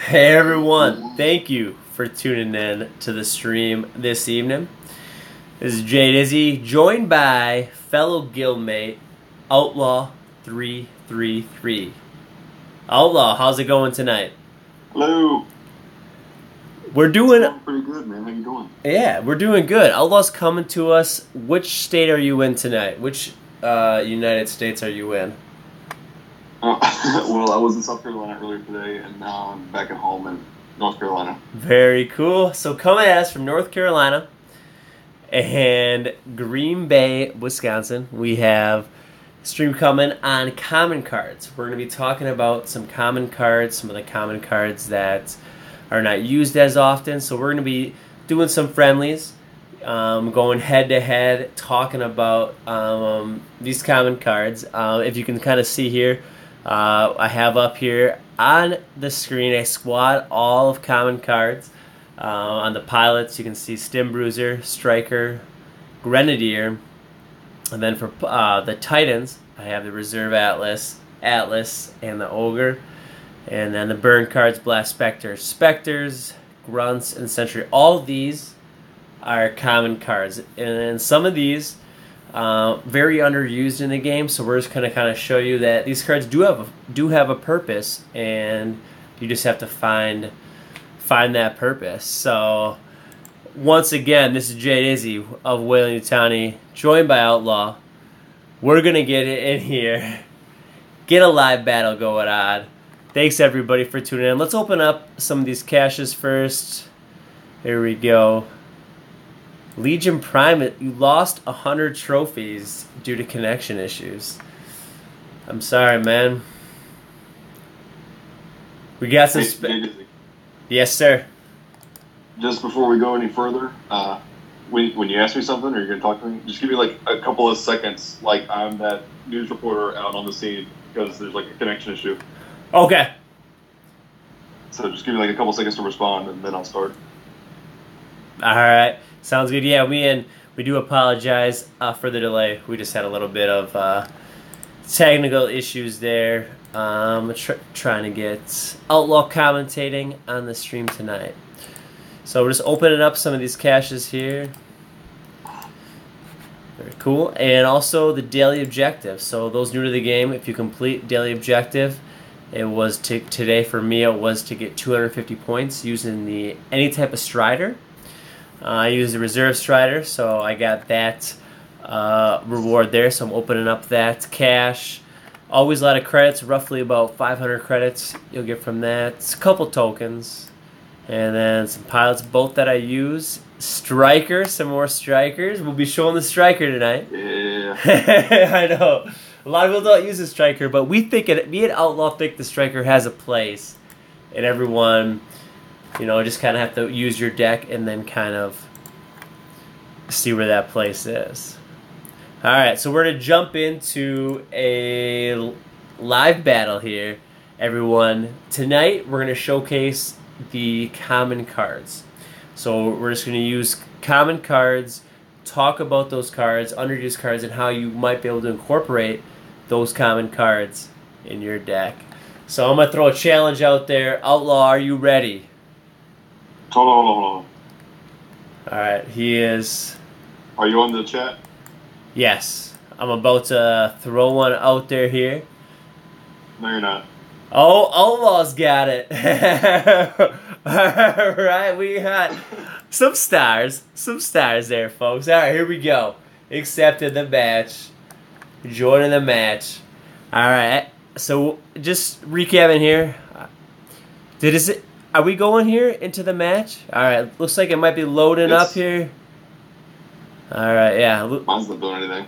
Hey everyone, thank you for tuning in to the stream this evening. This is JDIZZY, joined by fellow guildmate Outlaw333. Outlaw, how's it going tonight? Hello. We're doing pretty good, man. How you doing? Yeah, we're doing good. Outlaw's coming to us. Which state are you in tonight? Which United States are you in? Well, I was in South Carolina earlier today, and now I'm back at home in North Carolina. Very cool. So coming at us from North Carolina and Green Bay, Wisconsin, we have a stream coming on common cards. We're going to be talking about some common cards, some of the common cards that are not used as often. So we're going to be doing some friendlies, going head-to-head, talking about these common cards. If you can kind of see here, I have up here on the screen a squad, all of common cards. On the pilots, you can see Stim Bruiser, Striker, Grenadier. And then for the Titans, I have the Reserve Atlas, and the Ogre. And then the burn cards, Blast Spectre, Spectres, Grunts, and Sentry. All of these are common cards. And some of these very underused in the game, so we're just going to kind of show you that these cards do have a purpose, and you just have to find that purpose. So once again, this is JDIZZY of Weyland-Yutani, joined by Outlaw. We're going to get it in here, get a live battle going on. Thanks everybody for tuning in. Let's open up some of these caches first. Here we go. Legion Prime, you lost 100 trophies due to connection issues. I'm sorry, man. We got some... Yes, sir. Just before we go any further, when you ask me something or you're going to talk to me, just give me like a couple of seconds, like I'm that news reporter out on the scene because there's like a connection issue. Okay. So just give me like a couple seconds to respond and then I'll start. All right. Sounds good. Yeah, we do apologize for the delay. We just had a little bit of technical issues there. Trying to get Outlaw commentating on the stream tonight. So we're just opening up some of these caches here. Very cool. And also the daily objective. So those new to the game, if you complete daily objective, it was today for me. It was to get 250 points using any type of Strider. I used the Reserve Strider, so I got that reward there. So I'm opening up that cache. Always a lot of credits, roughly about 500 credits you'll get from that. A couple tokens. And then some pilots, both that I use. Striker, some more Strikers. We'll be showing the Striker tonight. Yeah. I know. A lot of people don't use the Striker, but me and Outlaw think the Striker has a place. And everyone... You know, just kind of have to use your deck and then kind of see where that place is. All right, so we're going to jump into a live battle here, everyone. Tonight, we're going to showcase the common cards. So we're just going to use common cards, talk about those cards, underused cards, and how you might be able to incorporate those common cards in your deck. So I'm going to throw a challenge out there. Outlaw, are you ready? Hold on. Alright, he is... Are you on the chat? Yes. I'm about to throw one out there here. No, you're not. Oh, Outlaw's got it. Alright, we got some stars. Some stars there, folks. Alright, here we go. Accepted the match. Joining the match. Alright, so just recapping here. Are we going here into the match? Alright, looks like it might be loading up here. Alright, yeah. Mine's not doing anything.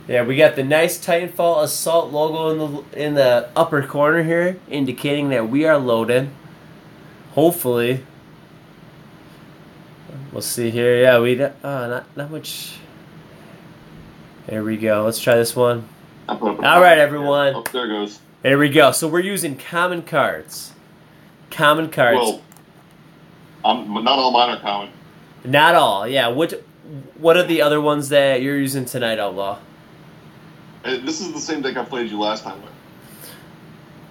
Yeah, we got the nice Titanfall Assault logo in the upper corner here, indicating that we are loaded. Hopefully. We'll see here. Yeah, not much. There we go. Let's try this one. Alright, everyone. Oh, there it goes. There we go. So we're using common cards. Common cards. Well, not all mine are common. Not all, yeah. What are the other ones that you're using tonight, Outlaw? This is the same deck I played you last time with.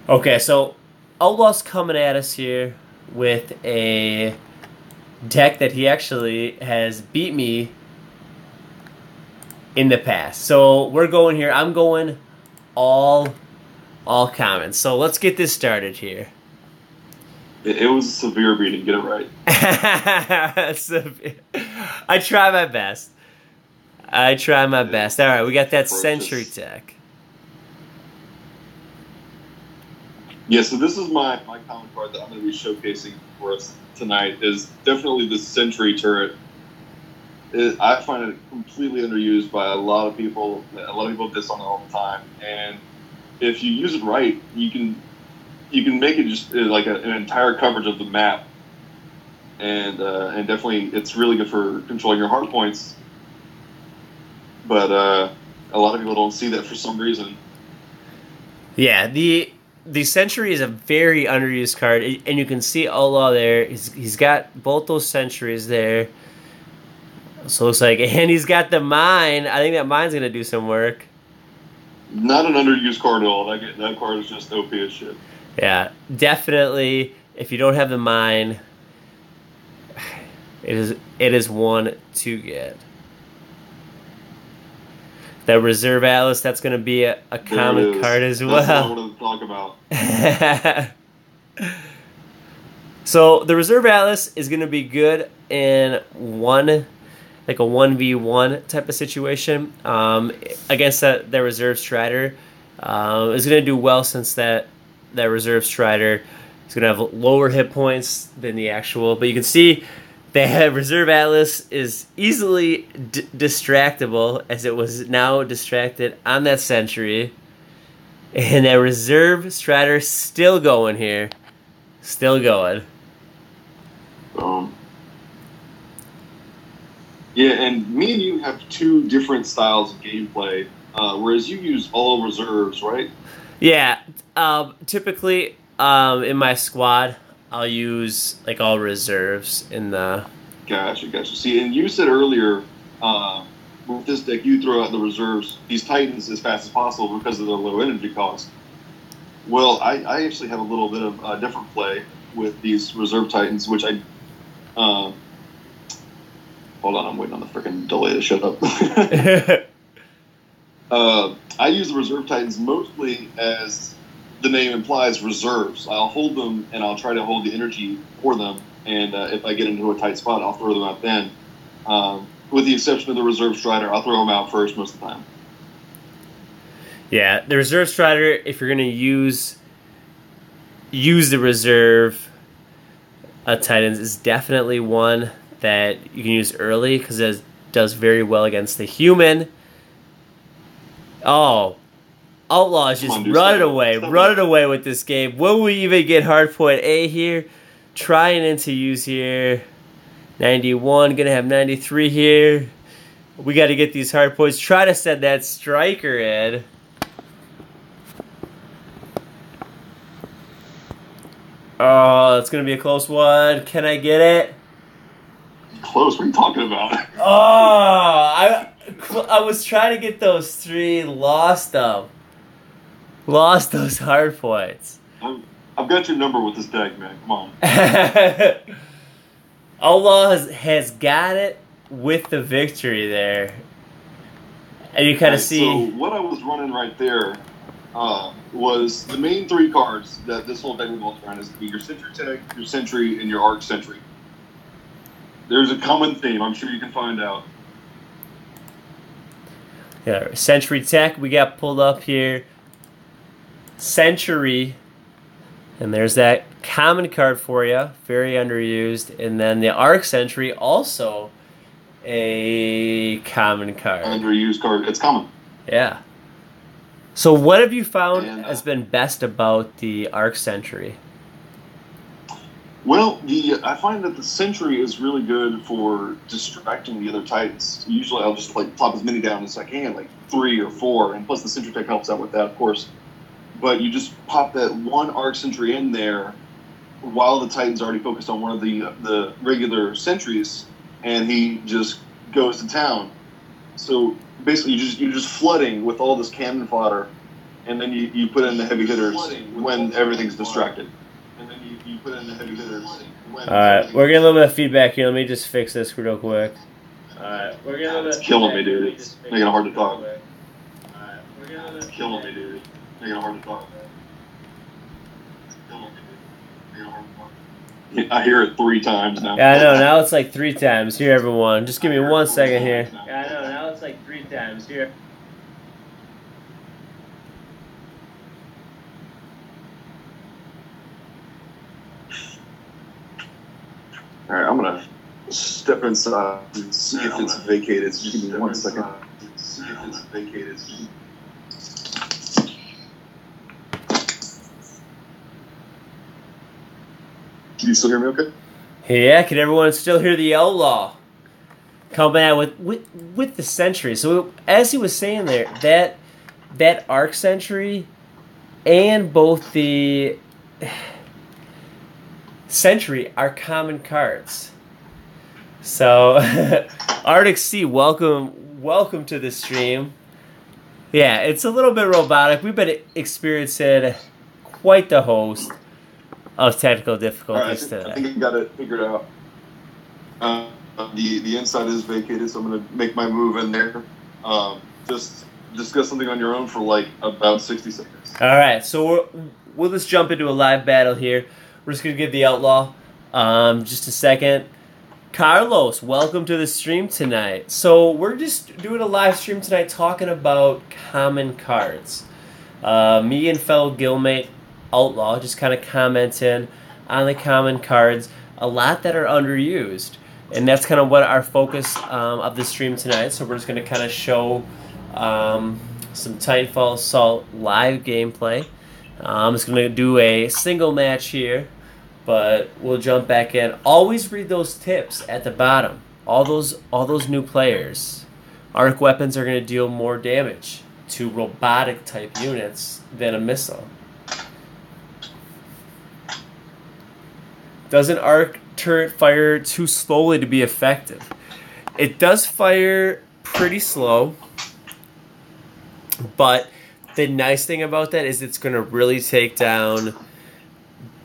Okay, so Outlaw's coming at us here with a deck that he actually has beat me in the past. So we're going here. I'm going all common. So let's get this started here. It was a severe beating. Get it right. I try my best. All right, we got that Sentry deck. Yeah, so this is my common card that I'm going to be showcasing for us tonight. Is definitely the Sentry turret. I find it completely underused by a lot of people. A lot of people diss on it all the time. And if you use it right, you can make it just like an entire coverage of the map. And definitely it's really good for controlling your hard points. But a lot of people don't see that for some reason. Yeah, the Sentry is a very underused card, and you can see Outlaw there. He's got both those Sentries there. So it looks like, and he's got the Mine. I think that Mine's going to do some work. Not an underused card at all. That card is just OP as shit. Yeah, definitely. If you don't have the Mine, it is one to get. That Reserve Atlas, that's going to be a common card as well. That's what I wanted to talk about. So the Reserve Atlas is going to be good in like a 1v1 type of situation against that Reserve Strider. Is going to do well since that Reserve Strider is going to have lower hit points than the actual. But you can see the Reserve Atlas is easily distractible, as it was now distracted on that Sentry. And that Reserve Strider still going here. Still going. Yeah, and me and you have two different styles of gameplay, whereas you use all reserves, right? Yeah, typically in my squad, I'll use like all reserves in the... Gotcha. See, and you said earlier, with this deck, you throw out the reserves, these Titans, as fast as possible because of the low energy cost. Well, I actually have a little bit of a different play with these reserve Titans, which I... hold on, I'm waiting on the freaking delay to shut up. I use the reserve Titans mostly as the name implies reserves. I'll hold them, and I'll try to hold the energy for them. And if I get into a tight spot, I'll throw them out then. With the exception of the Reserve Strider, I'll throw them out first most of the time. Yeah, the Reserve Strider, if you're going to use the Reserve Titans, is definitely one that you can use early because it does very well against the human. Oh, Outlaw is just running away with this game. Will we even get hardpoint A here? Trying to use here. 91, gonna have 93 here. We got to get these hardpoints. Try to send that striker in. Oh, it's gonna be a close one. Can I get it? Close? What are you talking about? Oh, I was trying to get those three. Lost them. Lost those hardpoints. I've got your number with this deck, man. Come on. Outlaw has got it with the victory there. And you kind of see... So what I was running right there was the main three cards that this whole deck revolves around is to be your Sentry Tech, your Sentry, and your Arc Sentry. There's a common theme. I'm sure you can find out. Yeah, Sentry Tech, we got pulled up here. Sentry... And there's that common card for you, very underused. And then the Arc Sentry, also a common card. Underused card. It's common. Yeah. So what have you found has been best about the Arc Sentry? Well, I find that the Sentry is really good for distracting the other Titans. Usually I'll just plop as many down as I can, like 3 or 4. And plus the Sentry Tech helps out with that, of course. But you just pop that one Arc Sentry in there while the Titan's already focused on one of the regular sentries, and he just goes to town. So basically, you're just flooding with all this cannon fodder, and then you put in the heavy hitters when everything's distracted. And then you put in the heavy hitters. Alright, we're getting a little bit of feedback here. Let me just fix this real quick. Alright, we're getting a little bit of It's killing me, dude. It's making it hard to talk. It's killing me, dude. It's making it hard to talk. I hear it 3 times now. Yeah, I know. Now it's like 3 times. Here, everyone. Just give me 1 second here. Yeah, I know. Now it's like 3 times. Here. All right, I'm gonna step inside and see if it's vacated. Just give me 1 second. See if it's vacated. Can you still hear me okay? Yeah, can everyone still hear the outlaw coming out with the sentry? So as he was saying there, that arc sentry and both the sentry are common cards. So Arctic Sea, welcome to the stream. Yeah, it's a little bit robotic. We've been experiencing quite the host of technical difficulties today. I think I got it figured out. The inside is vacated, so I'm going to make my move in there. Just discuss something on your own for like about 60 seconds. All right, so we'll just jump into a live battle here. We're just going to give the outlaw just a second. Carlos, welcome to the stream tonight. So we're just doing a live stream tonight talking about common cards. Me and fellow guildmate Outlaw just kind of commenting on the common cards, a lot that are underused, and that's kind of what our focus of the stream tonight. So we're just going to kind of show some Titanfall Assault live gameplay. I'm just going to do a single match here, but we'll jump back in. Always read those tips at the bottom. All those new players. Arc weapons are going to deal more damage to robotic type units than a missile. Doesn't arc turret fire too slowly to be effective? It does fire pretty slow, but the nice thing about that is it's going to really take down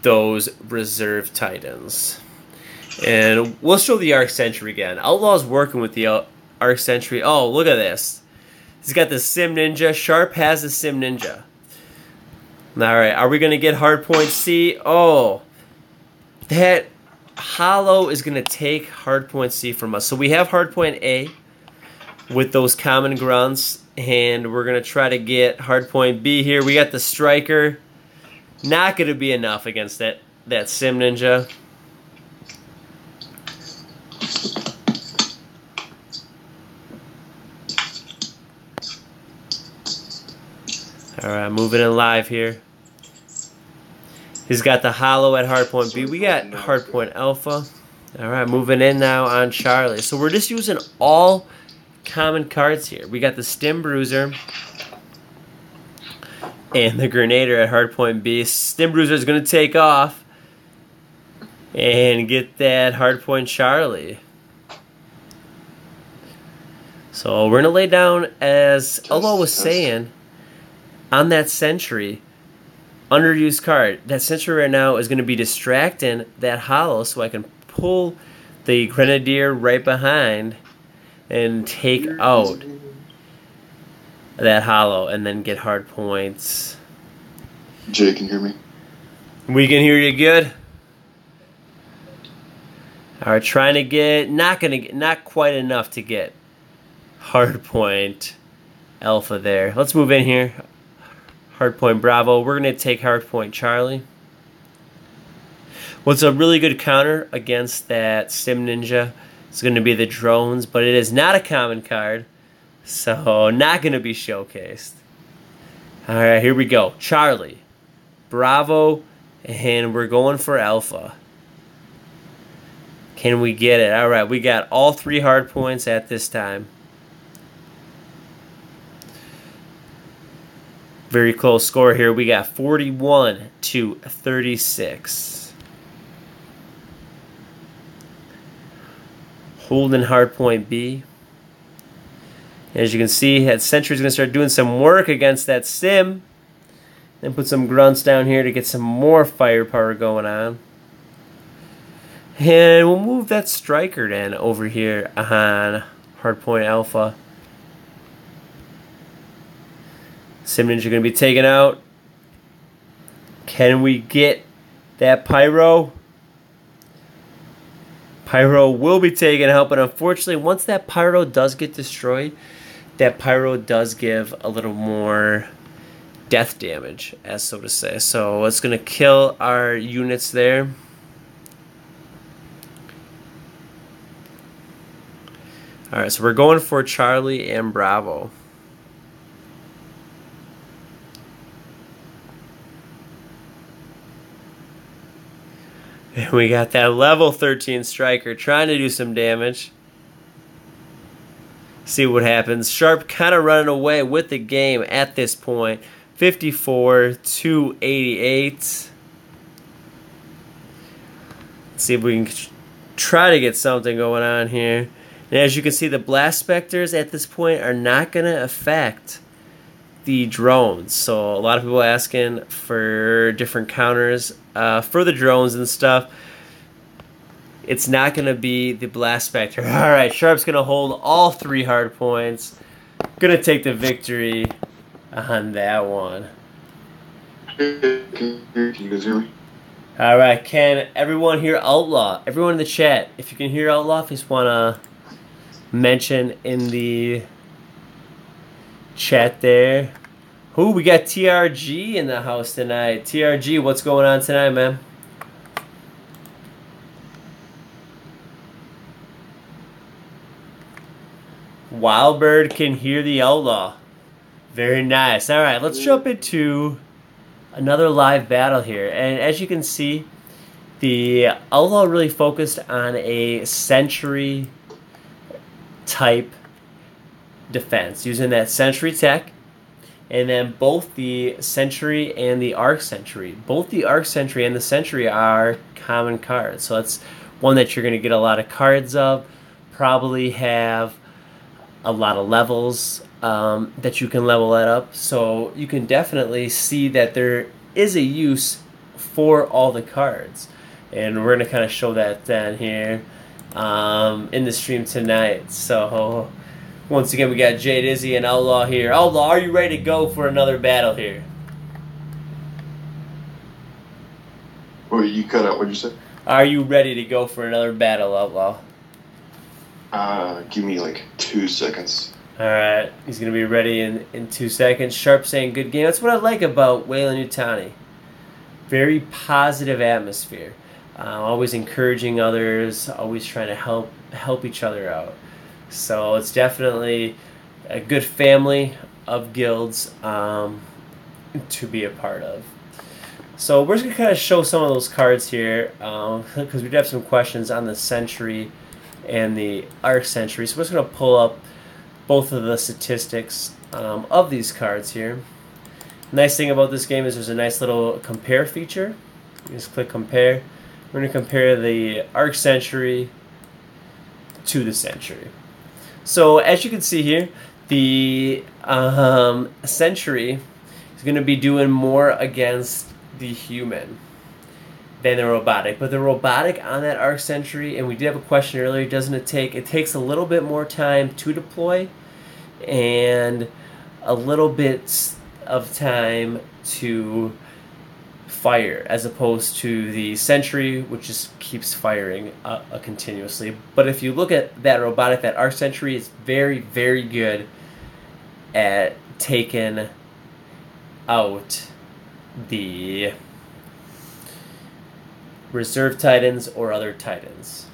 those reserve titans. And we'll show the arc sentry again. Outlaw's working with the arc sentry. Oh, look at this. He's got the Sim Ninja. Sharp has the Sim Ninja. Alright, are we going to get hardpoint C? Oh, that hollow is going to take hardpoint C from us. So we have hardpoint A with those common grunts, and we're going to try to get hardpoint B here. We got the striker. Not going to be enough against that Sim Ninja. Alright, moving in live here. He's got the hollow at hardpoint B. We got hardpoint alpha. Alright, moving in now on Charlie. So we're just using all common cards here. We got the Stim Bruiser and the Grenader at hardpoint B. Stim Bruiser is going to take off and get that hardpoint Charlie. So we're going to lay down, as Olo was saying, on that sentry. Underused card. That sentry right now is going to be distracting that hollow, so I can pull the Grenadier right behind and take out that hollow and then get hard points. Jay, can you hear me? We can hear you good. Alright, trying to get, not quite enough to get hard point alpha there. Let's move in here. Hardpoint Bravo. We're going to take hardpoint Charlie. What's a really good counter against that Sim Ninja is going to be the drones, but it is not a common card, so not going to be showcased. Alright, here we go. Charlie, Bravo, and we're going for Alpha. Can we get it? Alright, we got all 3 hard points at this time. Very close score here. We got 41-36. Holding hardpoint B. As you can see, that sentry's going to start doing some work against that Sim. And put some grunts down here to get some more firepower going on. And we'll move that striker then over here on Hardpoint Alpha. Sim Ninja going to be taken out. Can we get that Pyro? Pyro will be taken out, but unfortunately, once that Pyro does get destroyed, that Pyro does give a little more death damage, as so to say. So it's going to kill our units there. Alright, so we're going for Charlie and Bravo. And we got that level 13 striker trying to do some damage. See what happens. Sharp kind of running away with the game at this point. 54-88. Let's see if we can try to get something going on here. And as you can see, the blast specters at this point are not going to affect the drones. So a lot of people asking for different counters for the drones and stuff. It's not going to be the blast specter. All right, Sharp's going to hold all 3 hard points. Going to take the victory on that one. Can you guys hear me? All right, can everyone hear Outlaw? Everyone in the chat, if you can hear Outlaw, if you just want to mention in the chat there. Who we got? TRG in the house tonight. TRG, what's going on tonight, man? Wildbird can hear the Outlaw. Very nice. All right, let's jump into another live battle here. And as you can see, the Outlaw really focused on a sentry type defense using that sentry tech, and then both the sentry and the arc sentry, both the arc sentry and the sentry are common cards, so that's one that you're going to get a lot of cards of, probably have a lot of levels that you can level that up, so you can definitely see that there is a use for all the cards, and we're going to kind of show that then here in the stream tonight. So once again, we got JDIZZY and Outlaw here. Outlaw, are you ready to go for another battle here? Well, you cut out. What'd you say? Are you ready to go for another battle, Outlaw? Give me like 2 seconds. All right, he's gonna be ready in 2 seconds. Sharp saying good game. That's what I like about Weyland-Yutani. Very positive atmosphere. Always encouraging others. Always trying to help each other out. So it's definitely a good family of guilds to be a part of. So we're just going to kind of show some of those cards here because we do have some questions on the Sentry and the Arc Sentry. So we're just going to pull up both of the statistics of these cards here. Nice thing about this game is there's a nice little compare feature. You just click compare. We're going to compare the Arc Sentry to the Sentry. So as you can see here, the Sentry is going to be doing more against the human than the robotic. But the robotic on that Arc Sentry, and we did have a question earlier, it takes a little bit more time to deploy and a little bit of time to fire, as opposed to the Sentry, which just keeps firing continuously. But if you look at that robotic, that Arc Sentry is very, very good at taking out the reserve titans or other titans.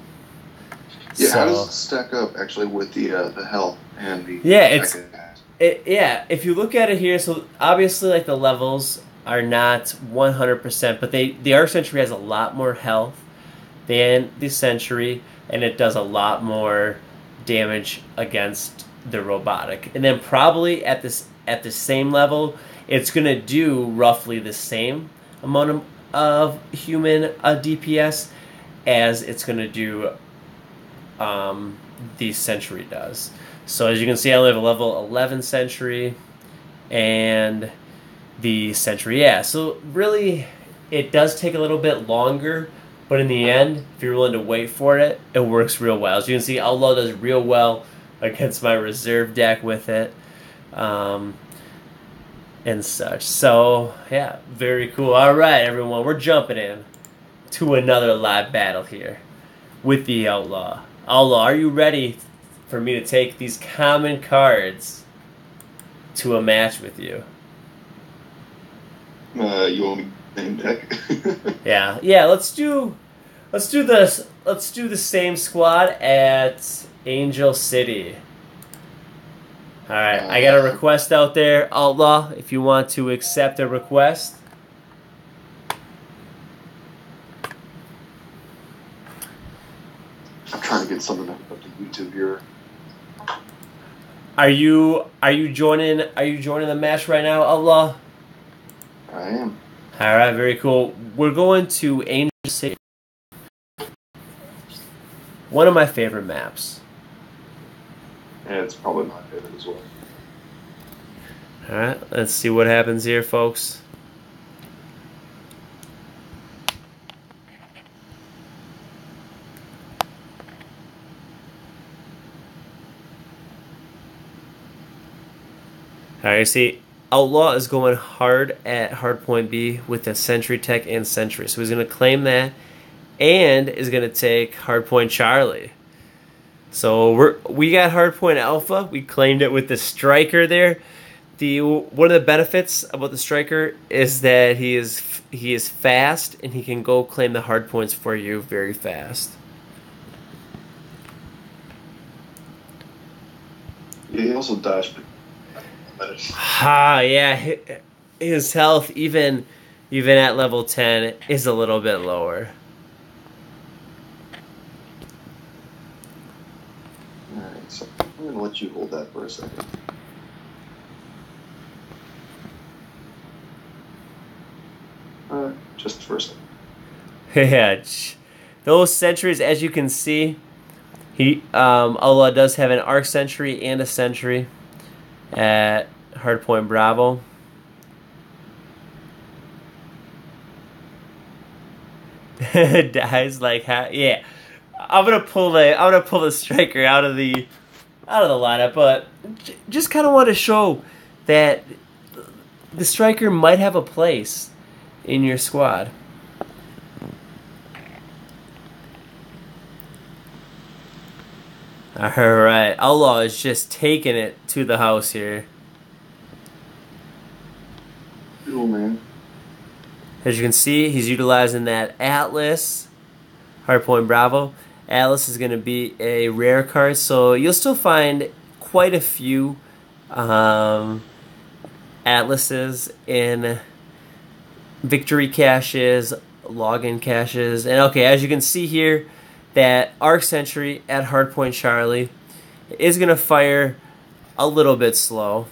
Yeah, so, how does it stack up actually with the health and the yeah, if you look at it here, so obviously like the levels are not 100%, but the Arc Sentry has a lot more health than the Sentry, and it does a lot more damage against the robotic. And then probably at the same level, it's going to do roughly the same amount of human DPS as it's going to do the Sentry does. So as you can see, I only have a level 11 Sentry, and the sentry. Yeah, so really it does take a little bit longer, but in the end, if you're willing to wait for it, it works real well. As you can see, Outlaw does real well against my reserve deck with it. And such. So, yeah, very cool. All right, everyone, we're jumping in to another live battle here with the Outlaw. Outlaw, are you ready for me to take these common cards to a match with you? You want me to name deck? Yeah. Let's do this. Let's do the same squad at Angel City. All right, I got a request out there, Outlaw. If you want to accept a request. I'm trying to get something up to YouTube here. Are you joining? Are you joining the match right now, Outlaw? I am. All right, very cool. We're going to Angel City. One of my favorite maps. Yeah, it's probably my favorite as well. All right, let's see what happens here, folks. All right, you see, Outlaw is going hard at hardpoint B with the Sentry Tech and Sentry. So he's going to claim that and is going to take hardpoint Charlie. So we got hardpoint Alpha. We claimed it with the Striker there. One of the benefits about the Striker is that he is fast and he can go claim the hardpoints for you very fast. Yeah, he also dashed. Yeah, his health even at level 10 is a little bit lower. Alright, so I'm gonna let you hold that for a second. Just for a second. Yeah, those sentries, as you can see, Outlaw does have an arc sentry and a sentry at hardpoint Bravo. Dies like yeah. I'm gonna pull the Striker out of the lineup, but just kind of want to show that the Striker might have a place in your squad. Alright, Outlaw is just taking it to the house here. Cool, man. As you can see, he's utilizing that Atlas, hardpoint Bravo. Atlas is going to be a rare card, so you'll still find quite a few Atlases in victory caches, login caches. And okay, as you can see here, that Arc Sentry at hardpoint Charlie is going to fire a little bit slow.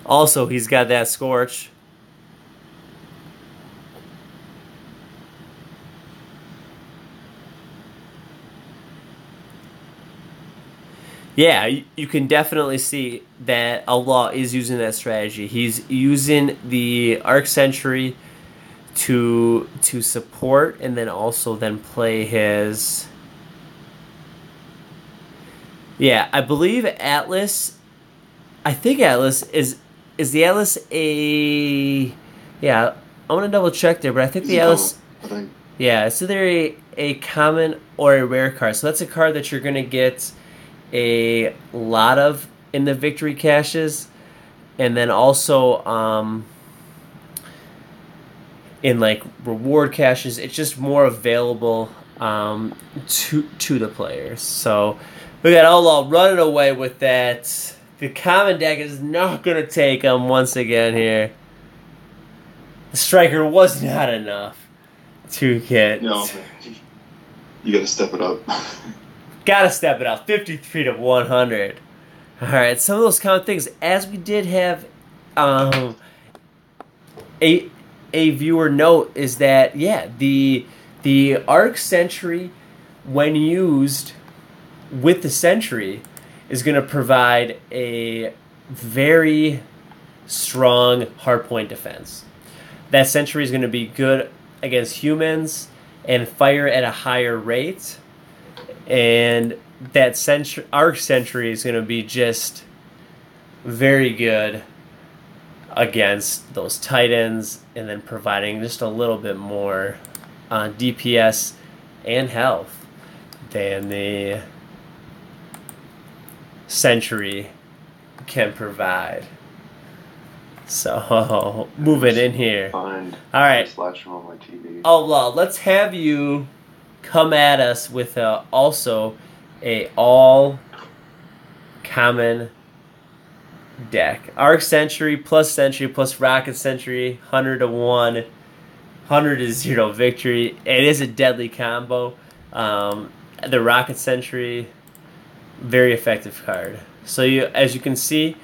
Also, he's got that Scorch. Yeah, you can definitely see that Outlaw is using that strategy. He's using the Arc Sentry to support, and then also then play his. Yeah, I believe Atlas. I think Atlas is the Atlas a. Yeah, I want to double check there, but I think the Atlas. Yeah, it's either a common or a rare card. So that's a card that you're gonna get a lot of in the victory caches, and then also in like reward caches. It's just more available to the players. So we got Outlaw running away with that. The common deck is not going to take him once again here. The Striker was not enough to get. No, you got to step it up. Gotta step it up. 53 to 100. All right, some of those common things, as we did have a viewer note, is that yeah, the Arc Sentry, when used with the Sentry, is going to provide a very strong hardpoint defense. That sentry is going to be good against humans and fire at a higher rate. And that arc sentry is going to be just very good against those Titans, and then providing just a little bit more DPS and health than the sentry can provide. So move it in here. All right. Outlaw, let's have you come at us with also a all common deck. Arc Sentry plus Rocket Sentry, 100 to 1, 100 to 0 victory. It is a deadly combo. The Rocket Sentry, very effective card. So as you can see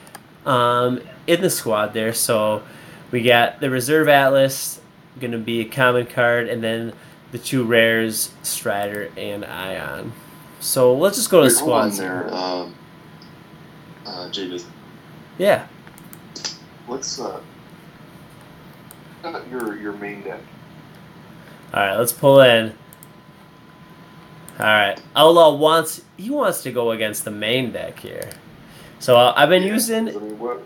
in the squad there, so we got the Reserve Atlas, going to be a common card, and then the two rares, Strider and Ion. So let's just go to the squads. There, JDIZZY. Yeah. Let's your main deck. All right, let's pull in. All right, Outlaw wants to go against the main deck here. So I've been using. I mean,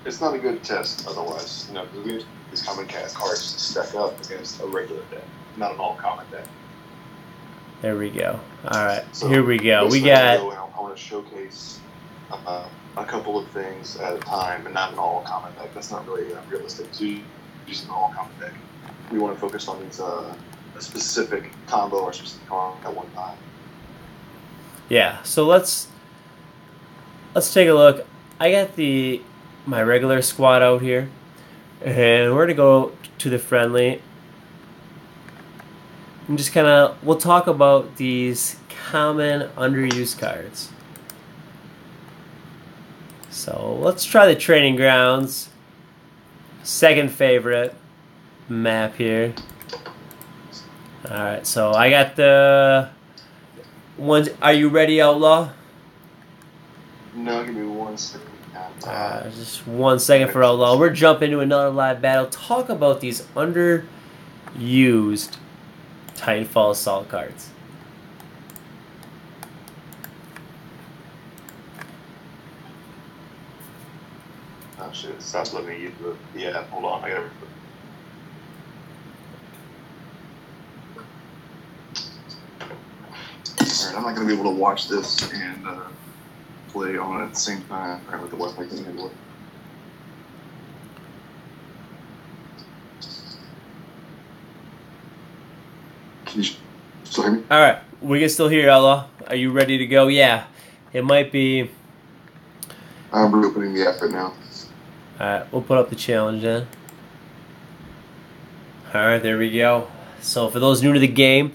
it's not a good test otherwise, because we use these common cards to stack up against a regular deck, not an all common deck. There we go. All right, so here we go. We got. I want to showcase a couple of things at a time, and not an all common deck. That's not really realistic to use an all common deck. We want to focus on these a specific combo or specific card at one time. Yeah. So let's take a look. I got my regular squad out here, and we're gonna go to the friendly. And just we'll talk about these common underused cards. So let's try the training grounds. Second favorite map here. Alright, so I got the ones. Are you ready, Outlaw? No, give me 1 second. Just 1 second for Outlaw. We're jumping into another live battle. Talk about these underused Titanfall assault cards. Oh shit, stop letting me use the app. Hold on, I gotta. Alright, I'm not gonna be able to watch this and play on it at the same time. Alright, with the Wi-Fi can handle it. Can you still hear me? Alright, we can still hear you, Outlaw. Are you ready to go? Yeah. It might be. I'm reopening the app right now. Alright, we'll put up the challenge then. Alright, there we go. So for those new to the game,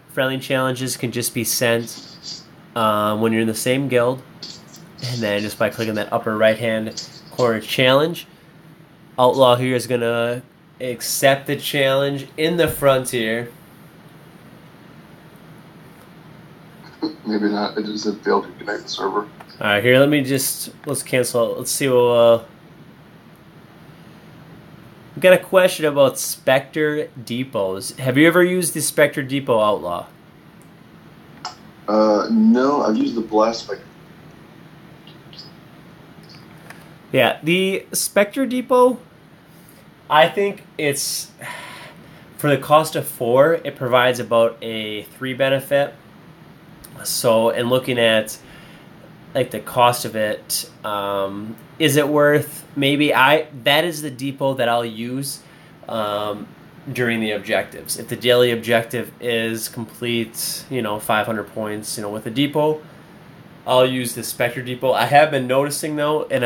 friendly challenges can just be sent when you're in the same guild. And then just by clicking that upper right hand corner challenge, Outlaw here is going to accept the challenge in the frontier. Maybe not. It just said failed to connect the server. Alright, here, let's cancel. Let's see what we've got a question about Spectre depots. Have you ever used the Spectre depot, Outlaw? No, I've used the Blast Spectre. Yeah, the Spectre depot, I think it's, for the cost of 4, it provides about a 3 benefit. So, in looking at like the cost of it, is it worth? Maybe that is the depot that I'll use during the objectives. If the daily objective is complete, 500 points, with the depot, I'll use the Spectre depot. I have been noticing though, and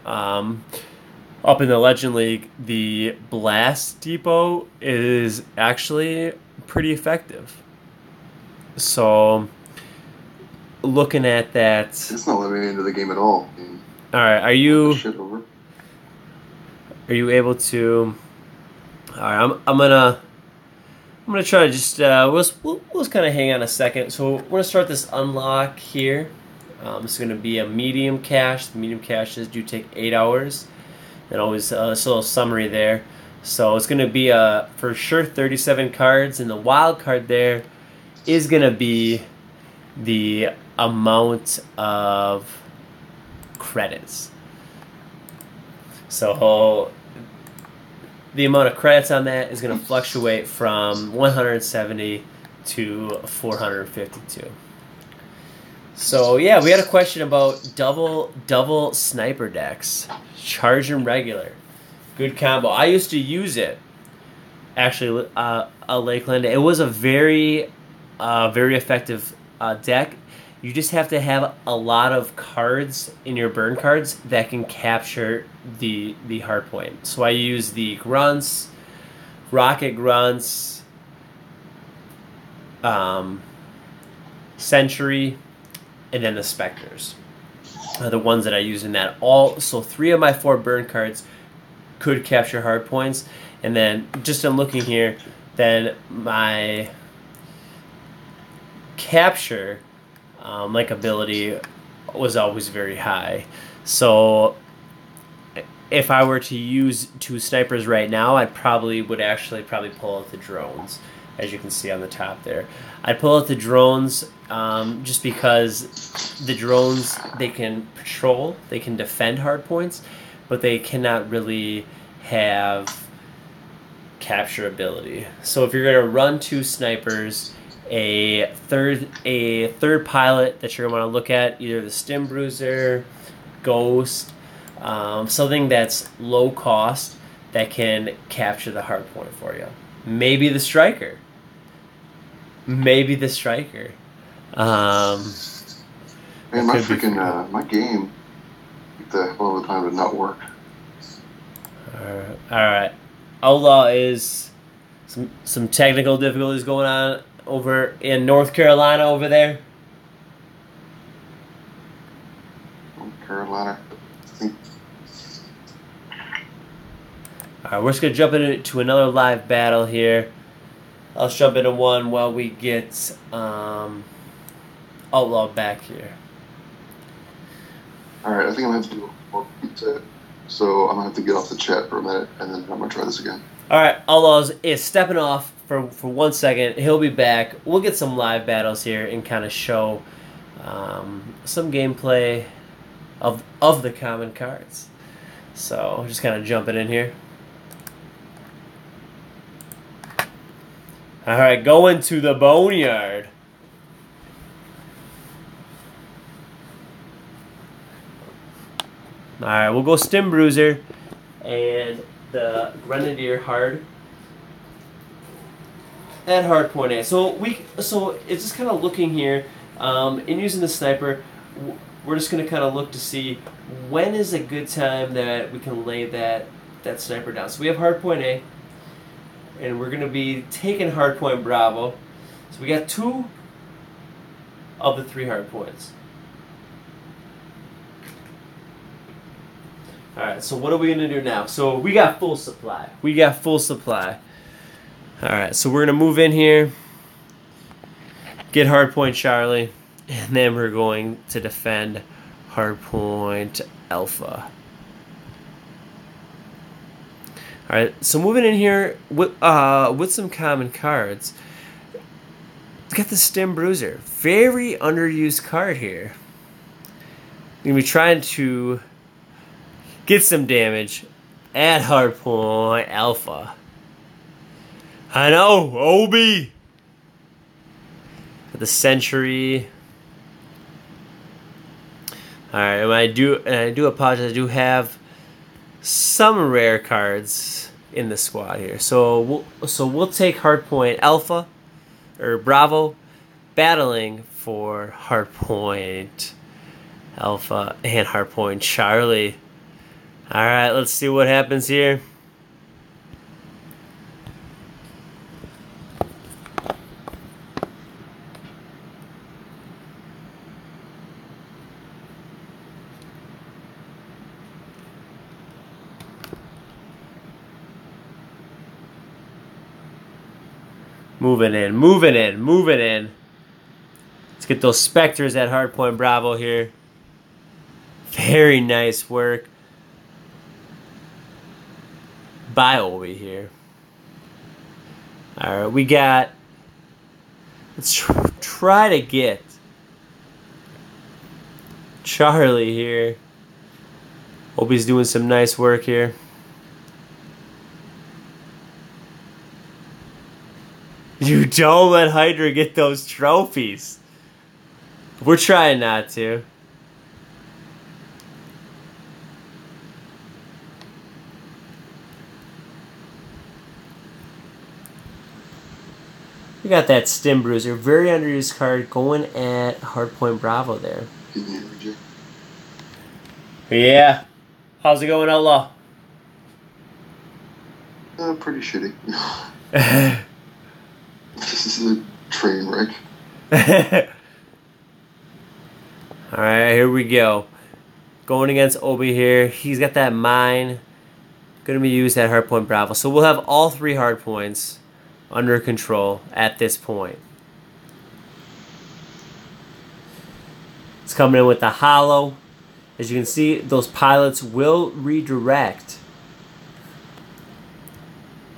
up in the Legend League, the Blast depot is actually pretty effective. So, looking at that, it's not letting me into the game at all. All right, are you able to? All right, I'm gonna try to just we'll just kind of hang on a second. So we're gonna start this unlock here. It's gonna be a medium cache. The medium caches do take 8 hours. and always this little summary there. So it's going to be for sure 37 cards, and the wild card there is going to be the amount of credits. So the amount of credits on that is going to fluctuate from 170 to 452. So yeah, we had a question about double sniper decks, charge and regular, good combo. I used to use it actually, a Lakeland. It was a very effective deck. You just have to have a lot of cards in your burn cards that can capture the hard point. So I use the grunts, rocket grunts, sentry, and then the specters are the ones that I use in that. So 3 of my 4 burn cards could capture hard points, and then just in looking here, then my capture ability was always very high. So if I were to use 2 snipers right now, I would actually pull out the drones, as you can see on the top there. I'd pull out the drones just because the drones, they can patrol, they can defend hard points, but they cannot really have capture ability. So if you're going to run 2 snipers, a third pilot that you're going to want to look at, either the Stim Bruiser, Ghost, something that's low cost that can capture the hard point for you. Maybe the Striker. Man, my freaking my game the hell of a time did not work. Alright. Outlaw is some technical difficulties going on over in North Carolina over there. North Carolina. Alright, we're just going to jump into another live battle here. Let's jump into one while we get Outlaw back here. Alright, I think I'm going to have to do more pizza. So I'm going to have to get off the chat for a minute, and then I'm going to try this again. Alright, Outlaws is stepping off for 1 second. He'll be back. We'll get some live battles here and kind of show some gameplay of the common cards. So just kind of jumping in here. Alright, going to the boneyard. Alright, we'll go Stim Bruiser and the Grenadier hard at hard point A. So it's just kind of looking here, in using the sniper, we're just going to kind of look to see when is a good time that we can lay that sniper down. So we have hard point A, and we're going to be taking hard point Bravo. So we got 2 of the 3 hard points. Alright, so what are we going to do now? So we got full supply. Alright, so we're going to move in here, get hardpoint Charlie, and then we're going to defend hardpoint Alpha. Alright, so moving in here with some common cards. We got the Stim Bruiser. Very underused card here. We're going to be trying to get some damage at hardpoint Alpha. I know, Obi. The Sentry. Alright, and I do apologize. I do have some rare cards in the squad here. So we'll take hardpoint Alpha or Bravo, battling for hardpoint Alpha and hardpoint Charlie. Alright, let's see what happens here. Moving in. Let's get those Spectres at hardpoint Bravo here. Very nice work. by Obi here. All right, we got. Let's try to get Charlie here. Obi's doing some nice work here. You don't let Hydra get those trophies. We're trying not to. We got that Stim Bruiser. Very underused card going at Hardpoint Bravo there. Yeah. How's it going, Outlaw? Pretty shitty. This is a train wreck. Alright, here we go. Going against Obi here. He's got that mine. Going to be used at Hardpoint Bravo. So we'll have all 3 hardpoints under control at this point. It's coming in with the hollow. As you can see, those pilots will redirect.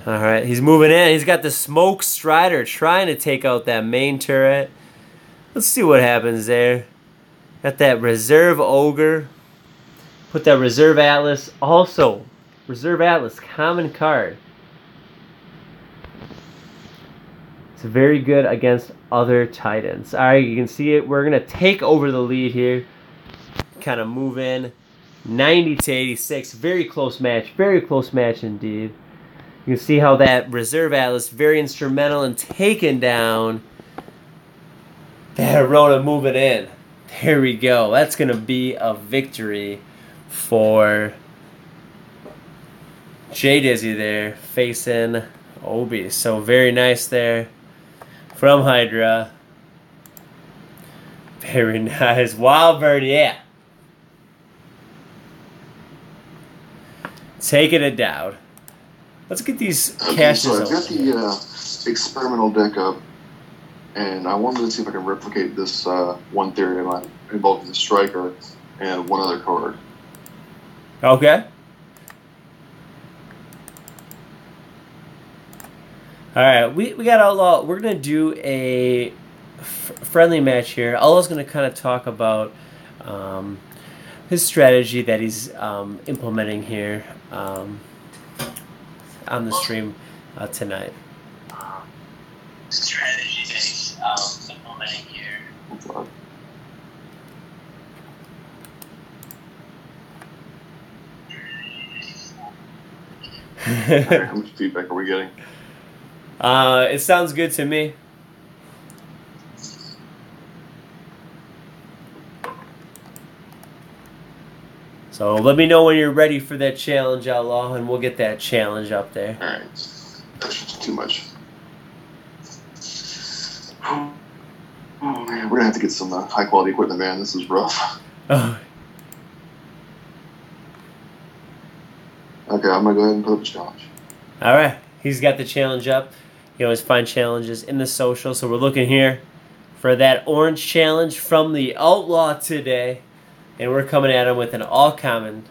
Alright, he's moving in. He's got the Smoke Strider trying to take out that main turret. Let's see what happens there. Got that Reserve Ogre. Put that Reserve Atlas. Also, Reserve Atlas, common card. It's very good against other Titans. Alright, you can see it. We're going to take over the lead here. Kind of move in. 90 to 86. Very close match. Very close match indeed. You can see how that Reserve Atlas very instrumental in taking down that Arona moving in. There we go. That's going to be a victory for JDIZZY there facing Obi. So very nice there from Hydra. Very nice. Wildbird, yeah. Taking it down. Let's get these caches so I've got the experimental deck up, and I wanted to see if I can replicate this one theory involving the Striker and one other card. Okay. Alright, we got Outlaw. We're going to do a friendly match here. Outlaw's going to kind of talk about his strategy that he's implementing here on the stream tonight. Strategy that he's implementing here. How much feedback are we getting? It sounds good to me. So let me know when you're ready for that challenge, Outlaw, and we'll get that challenge up there. Alright. That's just too much. Oh man, we're gonna have to get some high quality equipment, man. This is rough. Oh. Okay, I'm gonna go ahead and put up a challenge. Alright, he's got the challenge up. You always find challenges in the social, so we're looking here for that orange challenge from the Outlaw today. And we're coming at him with an all-common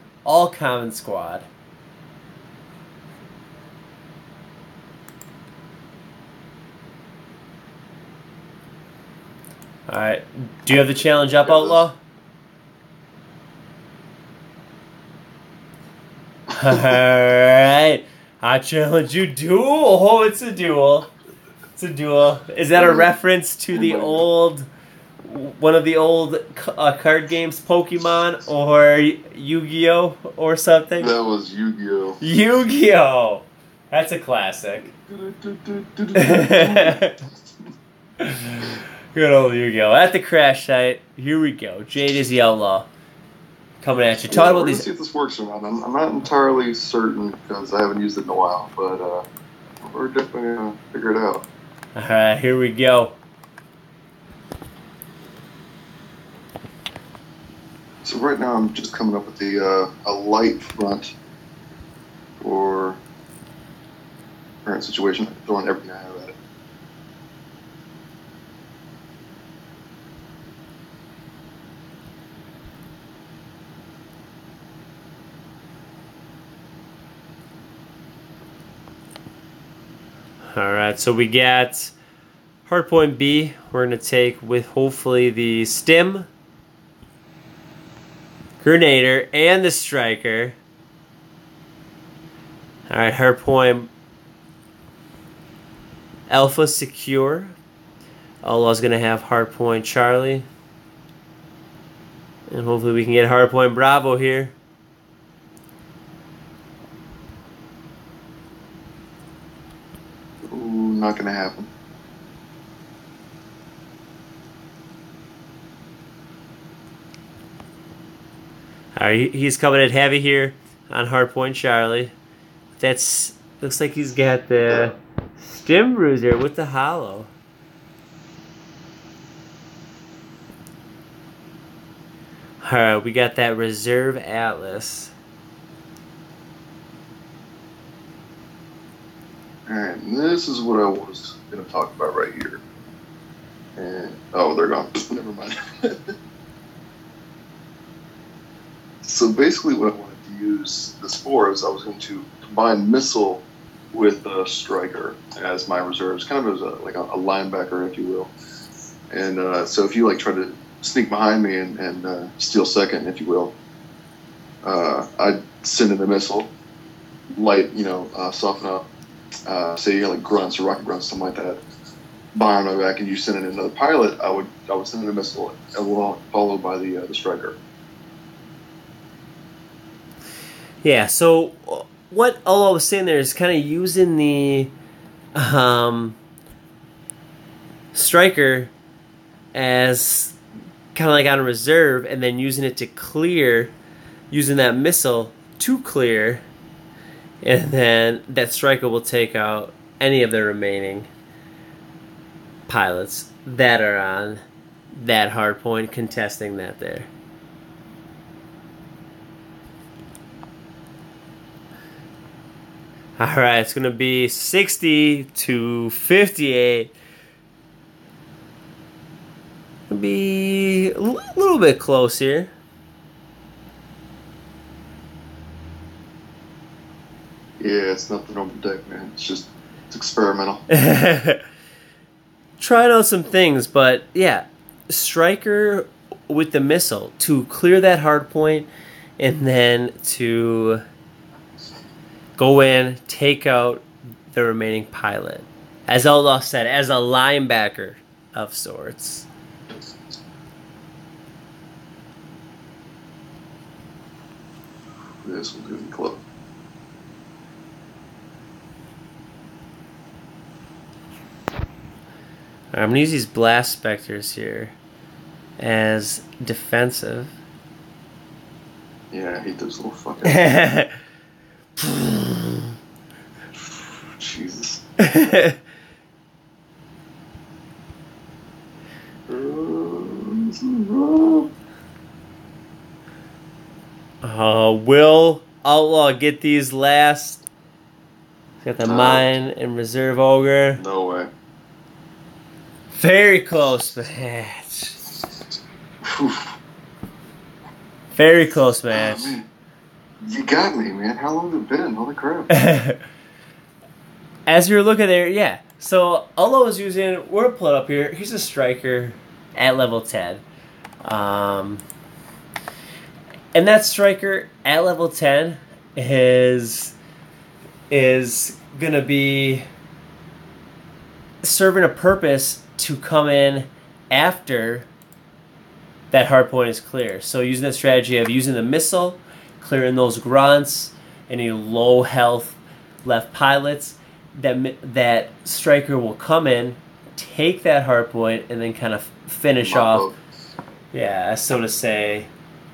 squad. Alright, do you have the challenge up, Outlaw? Alright, I challenge you duel. Oh, it's a duel. It's a duel. Is that a reference to the old... one of the old card games, Pokemon or Yu-Gi-Oh or something? That was Yu-Gi-Oh. Yu-Gi-Oh! That's a classic. Good old Yu-Gi-Oh! At the crash site, here we go. JDIZZY Outlaw coming at you. Talk about these. Let's see if this works or not. I'm not entirely certain because I haven't used it in a while, but we're definitely going to figure it out. Alright, here we go. So right now I'm just coming up with the a light front for current situation, throwing everything I have at it. Alright, so we got hardpoint B. We're going to take with hopefully the stim, Grenader, and the striker. Alright, hardpoint Alpha secure. Allah's going to have hardpoint Charlie. And hopefully we can get hardpoint Bravo here. Ooh, not going to happen. Alright, he's coming in heavy here on hardpoint Charlie. That's looks like he's got the stim bruiser with the hollow. Alright, we got that reserve Atlas. Alright, this is what I was going to talk about right here. And, oh, they're gone. Never mind. So basically what I wanted to use this for is I was going to combine Missile with Striker as my reserves, kind of as a linebacker, if you will. And so if you like try to sneak behind me and steal second, if you will, I'd send in the Missile, light, soften up, say you like grunts or rocket grunts, something like that, behind my back, and you send in another pilot, I would send in a Missile, followed by the Striker. Yeah, so what Allah was saying there is kind of using the striker as kind of like on a reserve, and then using it to clear, using that missile to clear, and then that striker will take out any of the remaining pilots that are on that hard point contesting that there. Alright, it's going to be 60 to 58. It'll be a little bit close here. Yeah, it's nothing on the deck, man. It's experimental. Trying out some things, but yeah, striker with the missile to clear that hard point, and then to go in, take out the remaining pilot. As Allah said, as a linebacker of sorts. This one's going to be close. I'm going to use these blast specters here as defensive. Yeah, I hate those little fuckers. Jesus. Will Outlaw get these last? Got the mine and reserve ogre. No way. Very close match. Very close match. Oh, man. You got me, man. How long has it been? Holy crap. As you're looking there, yeah. So Allah was using, we're pulled up here. He's a striker at level 10. And that striker at level 10 is going to be serving a purpose to come in after that hard point is clear. So using that strategy of using the missile, clearing those grunts, any low health left pilots, that striker will come in, take that hard point, and then kind of finish off. Yeah, so to say.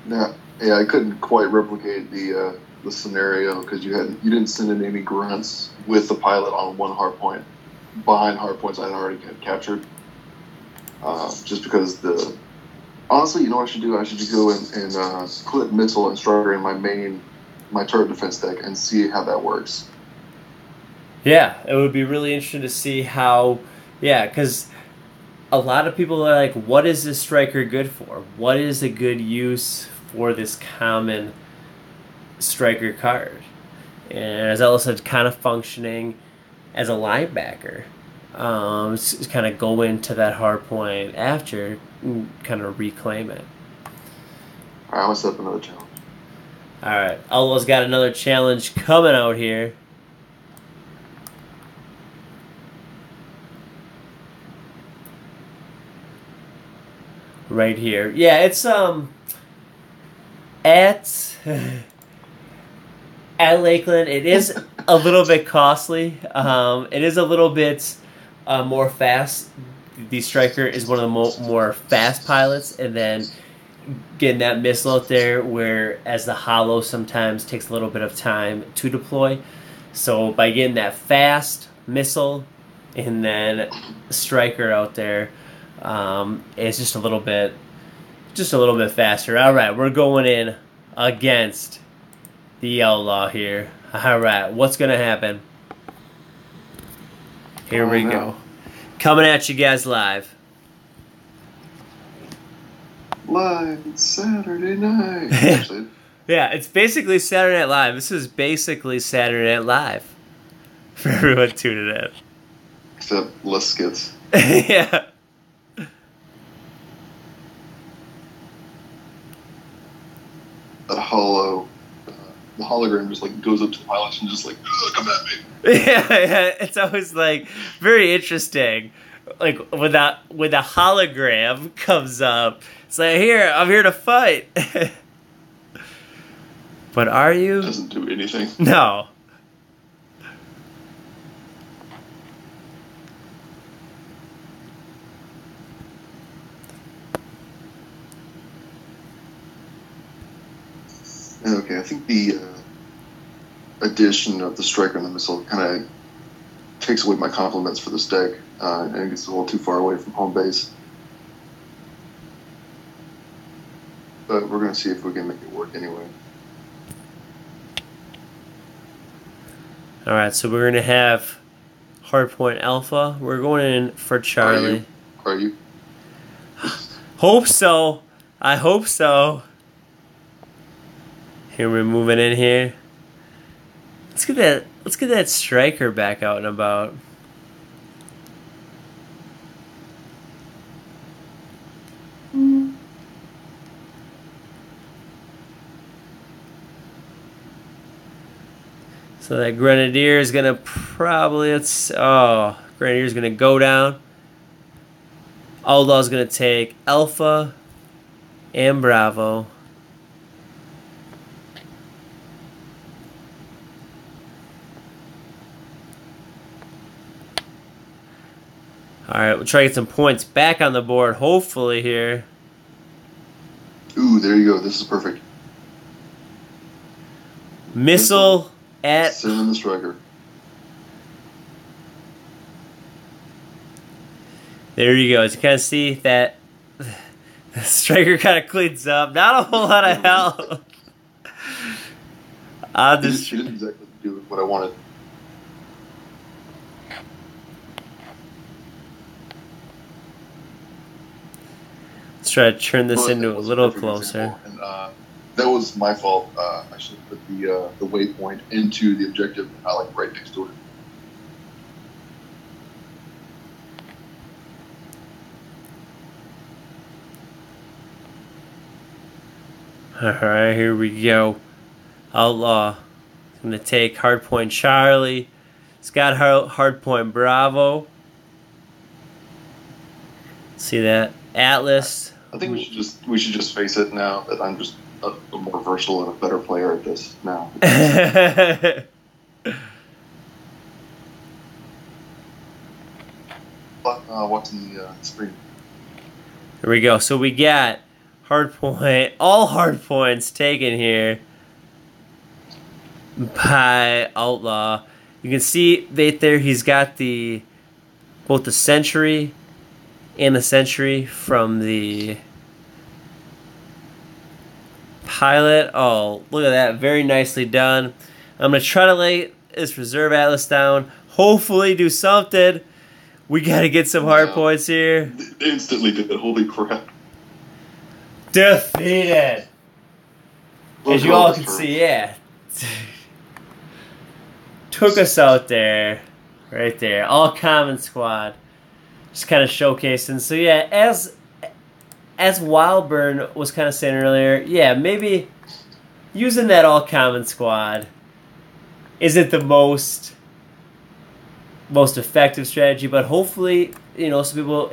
Yeah, I couldn't quite replicate the scenario because you didn't send in any grunts with the pilot on one hard point behind hard points I'd already captured. Just because honestly, you know what I should do? I should just go and put missile and striker in my turret defense deck and see how that works. Yeah, it would be really interesting to see how. Yeah, because a lot of people are like, what is this striker good for? What is a good use for this common striker card? And as Ella said, kind of functioning as a linebacker. Kind of go into that hard point after and kind of reclaim it. All right, I'm going to set up another challenge. All right, Alwa's got another challenge coming out here. Right here. Yeah, it's at Lakeland. It is a little bit costly. It is a little bit more fast. The Striker is one of the more fast pilots, and then getting that missile out there, whereas the Hollow sometimes takes a little bit of time to deploy. So by getting that fast missile and then Striker out there, it's just a little bit faster. All right, we're going in against the Outlaw here. All right, what's gonna happen? Here we go, coming at you guys live. Live, it's Saturday night. Yeah, it's basically Saturday Night Live. This is basically Saturday Night Live for everyone tuning in. Except less skits. Yeah. That Hollow, the hologram just like goes up to the pilots and just like, come at me. Yeah, it's always like very interesting. Like when the hologram comes up, it's like, I'm here to fight. But are you? Doesn't do anything. No. Okay, I think the addition of the Striker and the missile kind of takes away my compliments for this deck, and it gets a little too far away from home base. But we're going to see if we can make it work anyway. Alright, so we're going to have Hardpoint Alpha. We're going in for Charlie. Are you? Hope so. I hope so. Here we're moving in here. Let's get that Striker back out and about. So that Grenadier is gonna probably Grenadier's gonna go down. Outlaw's gonna take Alpha and Bravo. Alright, we'll try to get some points back on the board, hopefully, here. Ooh, there you go. This is perfect. Missile at... Send the Striker. There you go. As you kind of see that the Striker kind of cleans up. Not a whole lot of health. She didn't exactly do what I wanted. Let's try to turn this into a little closer. And, that was my fault. I should have put the waypoint into the objective, not like right next to it. Alright, here we go. Outlaw. He's going to take Hardpoint Charlie. He's got Hardpoint Bravo. See that? Atlas. I think we should just face it now that I'm just a more versatile and a better player at this now. Watching the screen. Here we go. So we got Hardpoint, all hardpoints taken here by Outlaw. You can see right there he's got both the Sentry and the Sentry from the pilot. Oh, look at that. Very nicely done. I'm going to try to lay this Reserve Atlas down. Hopefully do something. We got to get some hard points here. Instantly did it. Holy crap. Defeated. As you all can see, yeah. Took us out there. Right there. All common squad. Just kind of showcasing. So yeah, as Wildburn was kind of saying earlier, yeah, maybe using that all common squad isn't the most effective strategy, but hopefully, some people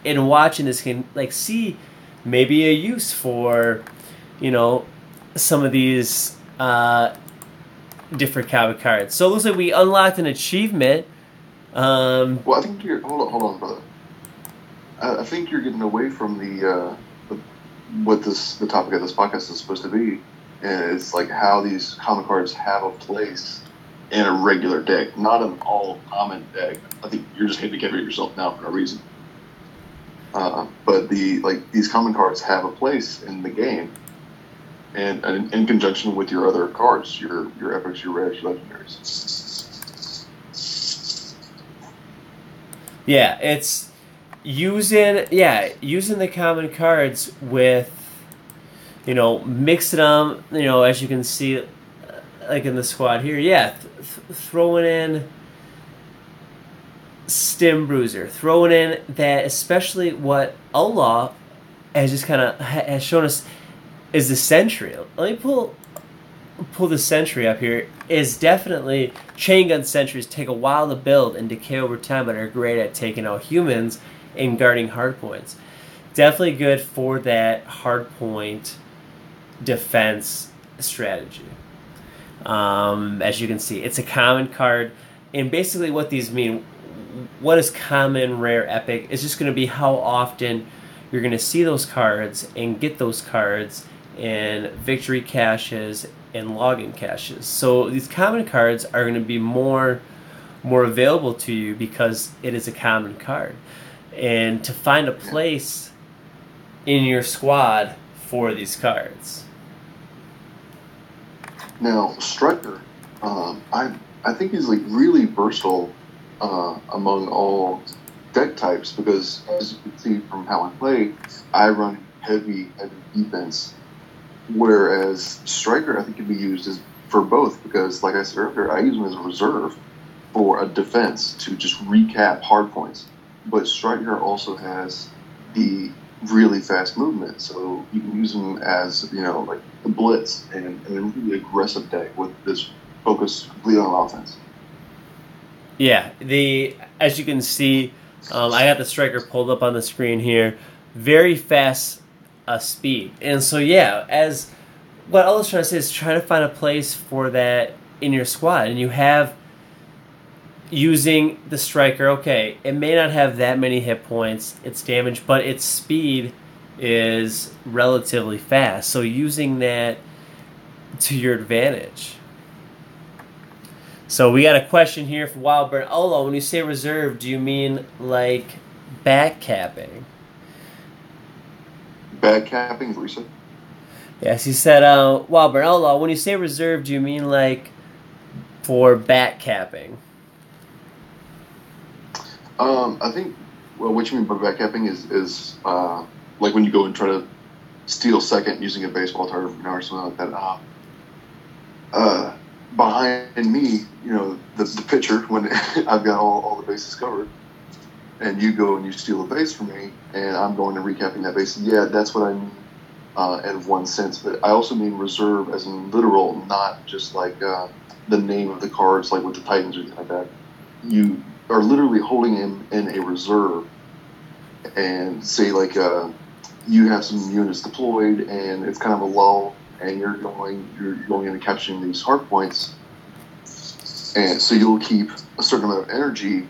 in watching this can see maybe a use for, some of these different common cards. So it looks like we unlocked an achievement. Well, I think you're hold on, brother. I think you're getting away from what the topic of this podcast is supposed to be, and it's like how these common cards have a place in a regular deck, not an all common deck. I think you're just handicapping yourself now for no reason. But these common cards have a place in the game, and in conjunction with your other cards, your epics, your rares, your legendaries. Yeah, it's using the common cards with, mixing them, as you can see, like in the squad here. Yeah, throwing in Stim Bruiser, throwing in that, especially what Outlaw has just kind of has shown us is the Sentry. Let me pull the Sentry up here. Is definitely chain gun sentries take a while to build and decay over time, but are great at taking out humans and guarding hardpoints. Definitely good for that hardpoint defense strategy. As you can see, it's a common card, and basically what these mean, what is common, rare, epic, is just going to be how often you're going to see those cards and get those cards in victory caches and login caches. So these common cards are going to be more available to you because it is a common card, and to find a place in your squad for these cards. Now, Striker, I think he's really versatile among all deck types, because as you can see from how I play, I run heavy defense. Whereas Striker, I think, can be used for both, because, like I said earlier, I use him as a reserve for a defense to just recap hardpoints. But Striker also has the really fast movement, so you can use him as, like the blitz and a really aggressive deck with this focus completely on offense. Yeah, as you can see, I got the Striker pulled up on the screen here. Very fast speed. And so, yeah, as what I was trying to say is trying to find a place for that in your squad. And you have, using the Striker, okay, it may not have that many hit points, its damage, but its speed is relatively fast. So using that to your advantage. So we got a question here from Wildburn. Olo, when you say reserve, do you mean like back capping? Back capping, is what you said? Yes, he said, Wildburn, Olo, when you say reserve, do you mean like for back capping? I think, well, what you mean by back capping is like when you go and try to steal second using a baseball target, or something like that. Behind me, the pitcher, when I've got all the bases covered, and you go and you steal a base from me, and I'm going and recapping that base. Yeah, that's what I mean in one sense. But I also mean reserve as in literal, not just like the name of the cards, like with the Titans or anything like that. You are literally holding him in a reserve, and say like you have some units deployed, and it's kind of a lull, and you're going in and capturing these hard points, and so you'll keep a certain amount of energy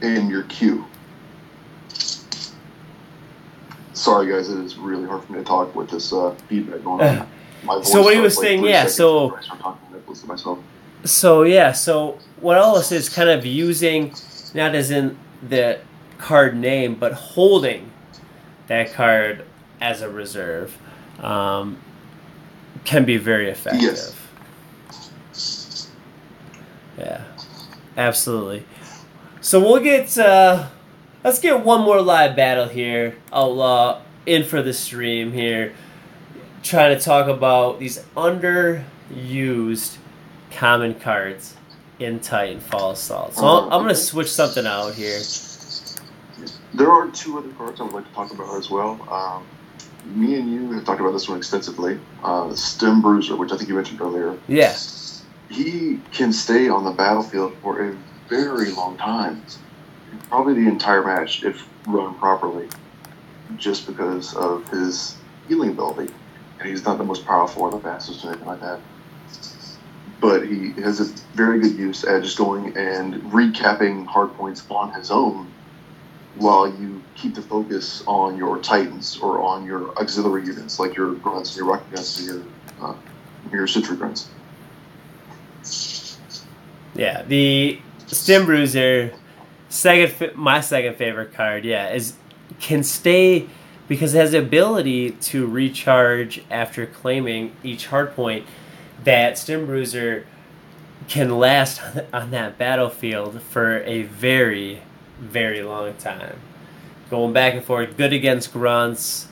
in your queue. Sorry guys, it is really hard for me to talk with this feedback going on. My voice so what he was saying, yeah, so what Ellis is kind of using, not as in the card name, but holding that card as a reserve, can be very effective. Yes. Yeah, absolutely. So we'll get, let's get one more live battle here, Outlaw, in for the stream here, trying to talk about these underused common cards in Titanfall Assault. So I'm going to switch something out here. There are two other cards I would like to talk about as well. Me and you have talked about this one extensively. Stem Bruiser, which I think you mentioned earlier. Yeah. He can stay on the battlefield for a very long time. Probably the entire match if run properly, just because of his healing ability. And he's not the most powerful or the fastest or anything like that. But he has a very good use at just going and recapping hard points on his own while you keep the focus on your Titans or on your auxiliary units, like your grunts and your rocket guns and your sentry grunts. Yeah, the Stem Bruiser, my second favorite card, can stay because it has the ability to recharge after claiming each hard point. That Stem Bruiser can last on that battlefield for a very, very long time. Going back and forth, good against grunts,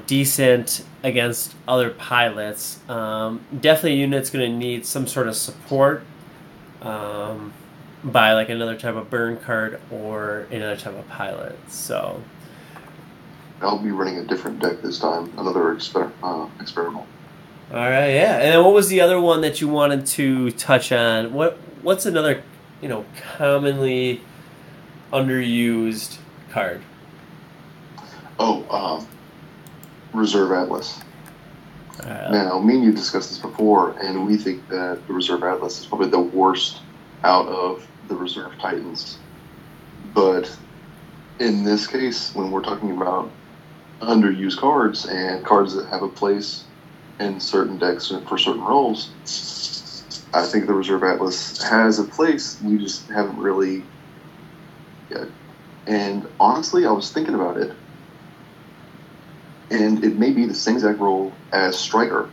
decent against other pilots. Definitely a unit's going to need some sort of support by like another type of burn card or another type of pilot. So I'll be running a different deck this time, another experimental. All right, yeah. And then what was the other one that you wanted to touch on? What's another, commonly underused card? Reserve Atlas. Now, me and you discussed this before, and we think that the Reserve Atlas is probably the worst out of the Reserve Titans. But in this case, when we're talking about underused cards and cards that have a place in certain decks for certain roles, I think the Reserve Atlas has a place. We just haven't really yet. And honestly, I was thinking about it, and it may be the same exact role as Striker.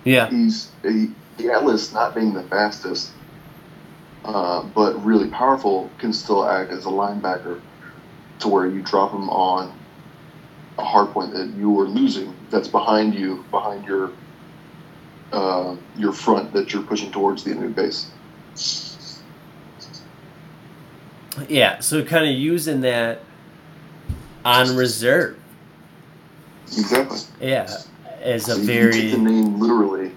Yeah. The Atlas, not being the fastest, but really powerful, can still act as a linebacker to where you drop him on a hard point that you are losing, that's behind you, behind your front that you're pushing towards the enemy base. Yeah, so kind of using that on reserve. Exactly. Yeah, as so a you very... take the name literally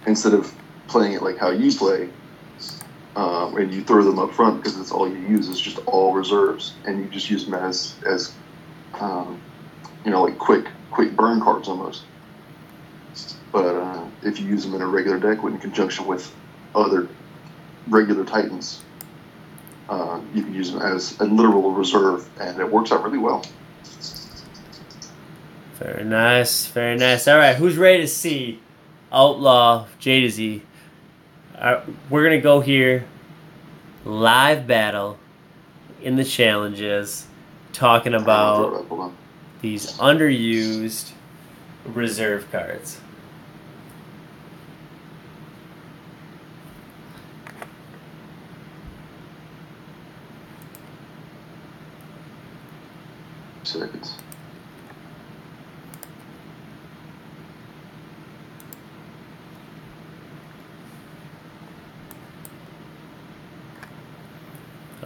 instead of playing it like how you play, and you throw them up front because it's all you use is just all reserves, and you just use them as like quick burn cards almost. But if you use them in a regular deck in conjunction with other regular Titans, you can use them as a literal reserve, and it works out really well. Very nice, very nice. All right, who's ready to see Outlaw JDIZZY? We're going to go here, live battle in the challenges, talking about these underused reserve cards. Seconds.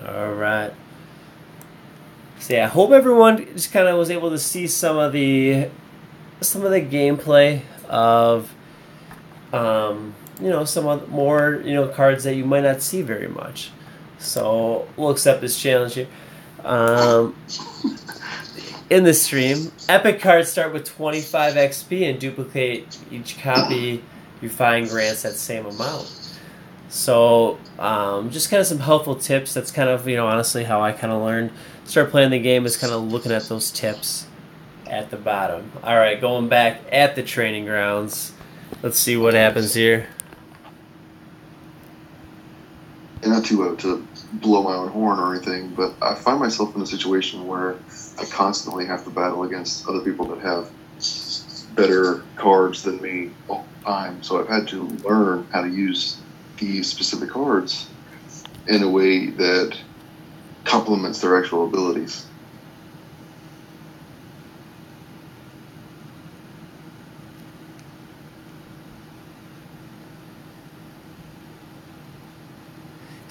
All right. So yeah, I hope everyone just kind of was able to see some of the gameplay of some of more cards that you might not see very much. So we'll accept this challenge here. In the stream, epic cards start with 25 XP and duplicate each copy you find grants that same amount. So just kind of some helpful tips. That's kind of honestly how I kind of learned. Start playing the game is kind of looking at those tips at the bottom. All right, going back at the training grounds. Let's see what happens here. And not to blow my own horn or anything, but I find myself in a situation where I constantly have to battle against other people that have better cards than me all the time. So I've had to learn how to use these specific cards in a way that complements their actual abilities.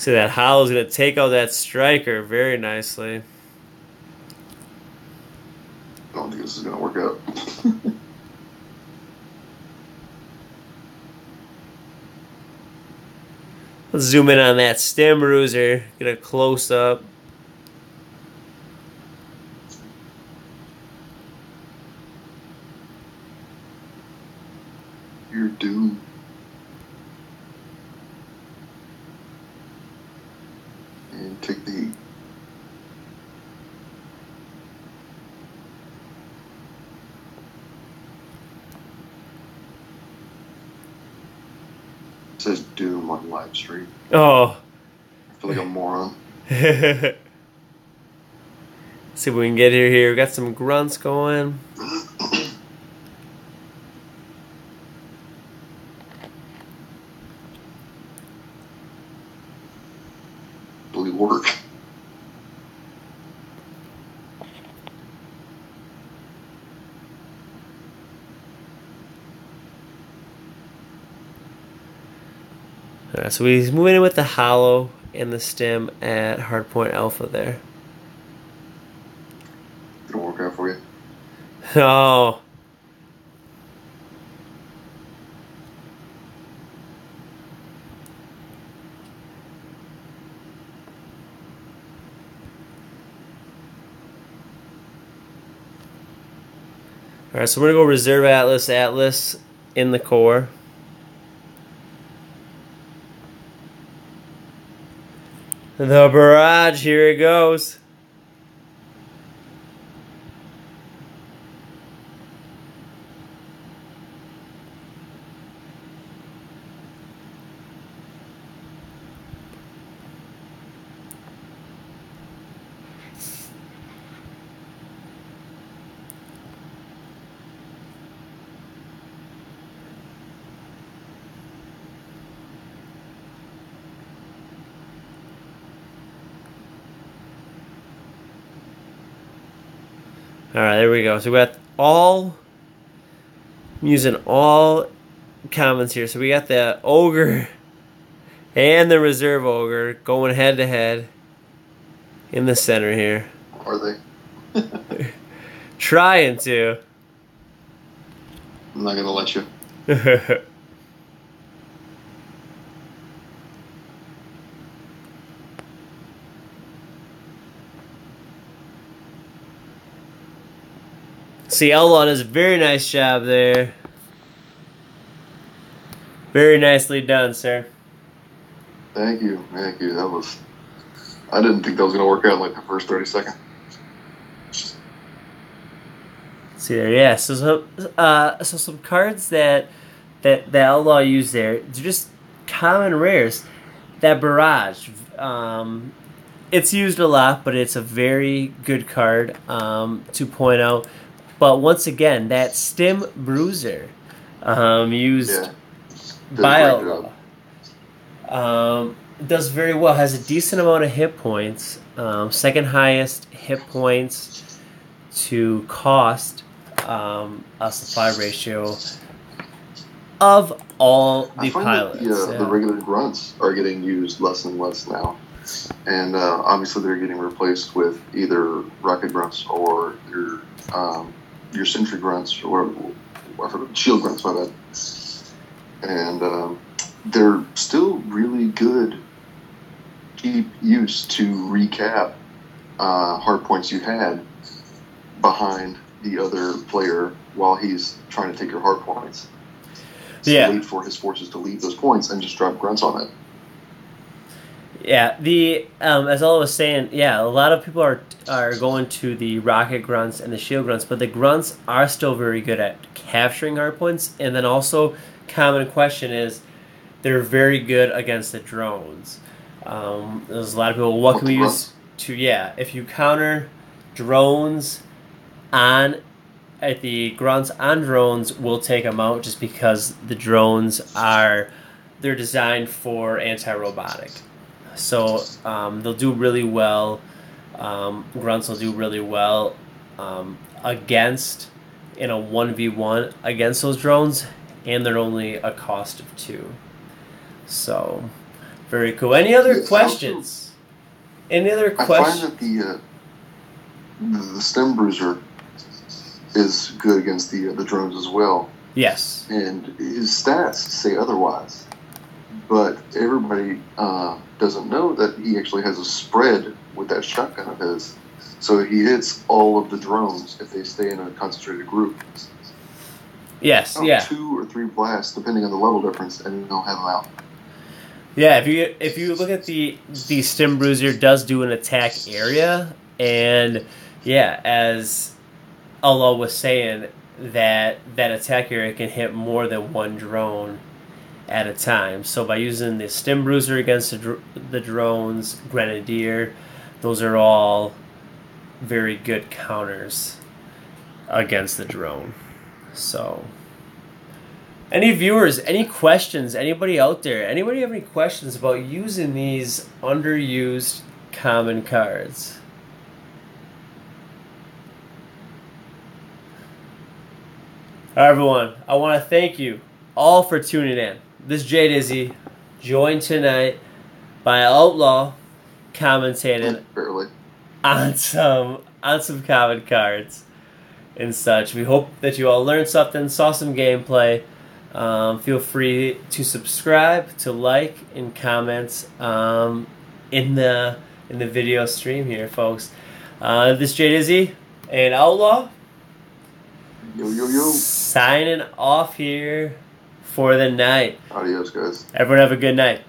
See, that Hollow's going to take out that striker very nicely. I don't think this is going to work out. Let's zoom in on that stem bruiser. Get a close up. You're doomed. And take the heat. It says Doom on live stream. Oh. I feel like a moron. See if we can get here. We got some grunts going. Will it work? Alright, so he's moving in with the Hollow and the stem at hardpoint alpha there. It'll work out for you. Oh. Alright, so we're going to go reserve Atlas in the core. The barrage, here it goes. Alright, there we go. So we got I'm using all commons here. So we got the Ogre and the Reserve Ogre going head to head in the center here. Are they? Trying to. I'm not going to let you. See, Outlaw does a very nice job there. Very nicely done, sir. Thank you. Thank you. That was... I didn't think that was going to work out in like the first 30 seconds. See there, yeah. So some cards that Outlaw used there, they're just common rares. That Barrage, it's used a lot, but it's a very good card to point out. But once again, that Stim Bruiser used by Outlaw does very well. Has a decent amount of hit points. Second highest hit points to cost a supply ratio of all the pilots. The regular grunts are getting used less and less now. And obviously they're getting replaced with either rocket grunts or your sentry grunts or shield grunts, my bad. And they're still really good cheap use to recap hard points you had behind the other player while he's trying to take your hard points. So wait for his forces to leave those points and just drop grunts on it. Yeah, as I was saying, a lot of people are going to the rocket grunts and the shield grunts, but the grunts are still very good at capturing hard points. And then also, common question is, they're very good against the drones. There's a lot of people. What can we use to? Yeah, if you counter drones at the grunts on drones, we'll take them out just because the drones they're designed for anti-robotic. So they'll do really well. Grunts will do really well against in a 1v1 against those drones, and they're only a cost of 2. So Very cool. Any other Yes, questions? Any other I questions? find that the stem bruiser is good against the drones as well. Yes. And his stats say otherwise. But everybody doesn't know that he actually has a spread with that shotgun of his. So he hits all of the drones if they stay in a concentrated group. Yes, yeah. 2 or 3 blasts, depending on the level difference, and they'll have them out. Yeah, if you look at the stem bruiser does do an attack area, and yeah, as Allah was saying, that attack area can hit more than one drone at a time. So by using the stem bruiser against the drones, grenadier, those are all very good counters against the drone. So, any viewers, any questions? Anybody out there? Anybody have any questions about using these underused common cards? All right, everyone, I want to thank you all for tuning in. This is JDIZZY, joined tonight by Outlaw, commentating Barely. on some common cards and such. We hope that you all learned something, saw some gameplay. Feel free to subscribe, to like, and comment in the video stream here, folks. This is JDIZZY and Outlaw. Yo, yo, yo. Signing off here for the night. Adios, guys. Everyone have a good night.